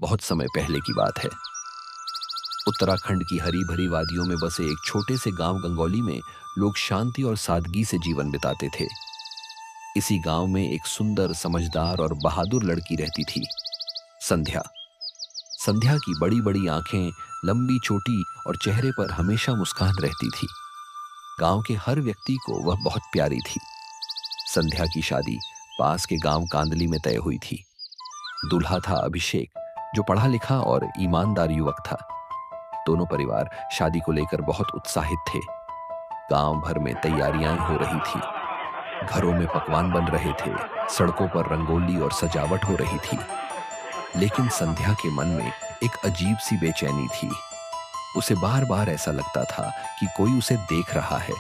बहुत समय पहले की बात है। उत्तराखंड की हरी भरी वादियों में बसे एक छोटे से गांव गंगौली में लोग शांति और सादगी से जीवन बिताते थे। इसी गांव में एक सुंदर, समझदार और बहादुर लड़की रहती थी, संध्या। संध्या की बड़ी बड़ी आंखें, लंबी चोटी और चेहरे पर हमेशा मुस्कान रहती थी। गांव के हर व्यक्ति को वह बहुत प्यारी थी। संध्या की शादी पास के गांव कांदली में तय हुई थी। दूल्हा था अभिषेक, जो पढ़ा लिखा और ईमानदार युवक था। दोनों परिवार शादी को लेकर बहुत उत्साहित थे। गांव भर में तैयारियां हो रही थी। घरों में पकवान बन रहे थे, सड़कों पर रंगोली और सजावट हो रही थी। लेकिन संध्या के मन में एक अजीब सी बेचैनी थी। उसे बार बार ऐसा लगता था कि कोई उसे देख रहा है,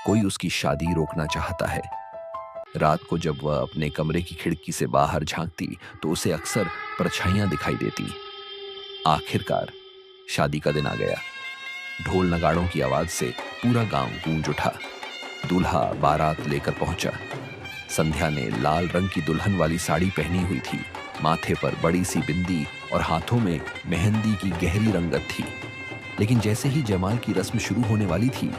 कोई उसकी शादी रोकना चाहता है। रात को जब वह अपने कमरे की खिड़की से बाहर झांकती तो उसे अक्सर परछाइयां दिखाई देती। आखिरकार शादी का दिन आ गया। ढोल नगाड़ों की आवाज से पूरा गांव गूंज उठा। दूल्हा बारात लेकर पहुंचा। संध्या ने लाल रंग की दुल्हन वाली साड़ी पहनी हुई थी। माथे पर बड़ी सी बिंदी और हाथों में मेहंदी की गहरी रंगत थी। लेकिन जैसे ही जयमाल की रस्म शुरू होने वाली थी,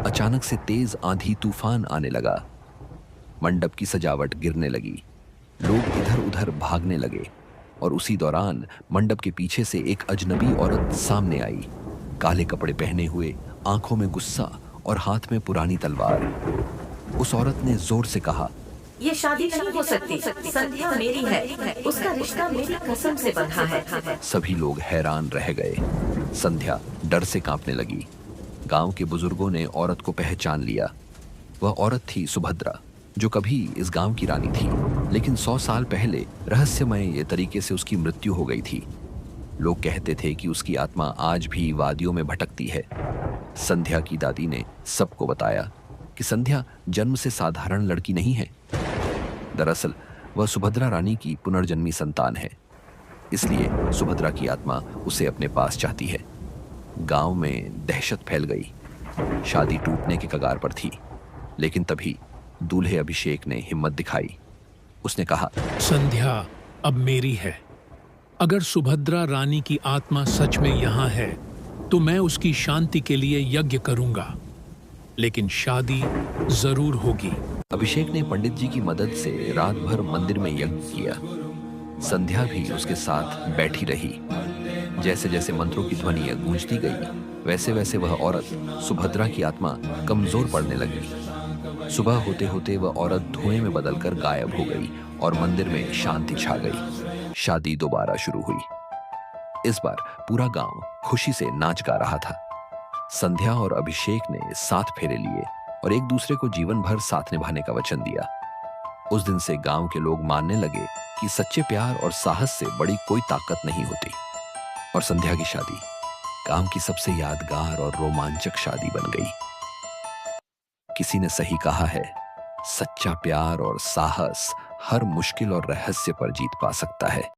अचानक से तेज आंधी तूफान आने लगा। मंडप की सजावट गिरने लगी। लोग इधर उधर भागने लगे और उसी दौरान मंडप के पीछे से एक अजनबी औरत सामने आई। काले कपड़े पहने हुए, आंखों में गुस्सा और हाथ में पुरानी तलवार। उस औरत ने जोर से कहा, ये शादी नहीं हो सकती। संध्या मेरी है, उसका रिश्ता मेरी कसम से बंधा है। सभी लोग हैरान रह गए। संध्या डर से कांपने लगी। गांव के बुजुर्गों ने औरत को पहचान लिया। वह औरत थी सुभद्रा, जो कभी इस गांव की रानी थी, लेकिन 100 साल पहले रहस्यमय तरीके से उसकी मृत्यु हो गई थी। लोग कहते थे कि उसकी आत्मा आज भी वादियों में भटकती है। संध्या की दादी ने सबको बताया कि संध्या जन्म से साधारण लड़की नहीं है। दरअसल वह सुभद्रा रानी की पुनर्जन्मी संतान है। इसलिए सुभद्रा की आत्मा उसे अपने पास चाहती है। गांव में दहशत फैल गई। शादी टूटने के कगार पर थी, लेकिन तभी दूल्हे अभिषेक ने हिम्मत दिखाई। उसने कहा, संध्या अब मेरी है। अगर सुभद्रा रानी की आत्मा सच में यहाँ है तो मैं उसकी शांति के लिए यज्ञ करूंगा, लेकिन शादी जरूर होगी। अभिषेक ने पंडित जी की मदद से रात भर मंदिर में यज्ञ किया। संध्या भी उसके साथ बैठी रही। जैसे जैसे मंत्रों की ध्वनि गूंजती गई, वैसे वैसे वह औरत सुभद्रा की आत्मा कमजोर पड़ने लगी। सुबह होते होते वह औरत धुएं में बदलकर गायब हो गई और मंदिर में शांति छा गई। शादी दोबारा शुरू हुई। इस बार पूरा गांव खुशी से नाच गा रहा था। संध्या और अभिषेक ने 7 फेरे लिए और एक दूसरे को जीवन भर साथ निभाने का वचन दिया। उस दिन से गांव के लोग मानने लगे कि सच्चे प्यार और साहस से बड़ी कोई ताकत नहीं होती। और संध्या की शादी गांव की सबसे यादगार और रोमांचक शादी बन गई। किसी ने सही कहा है, सच्चा प्यार और साहस हर मुश्किल और रहस्य पर जीत पा सकता है।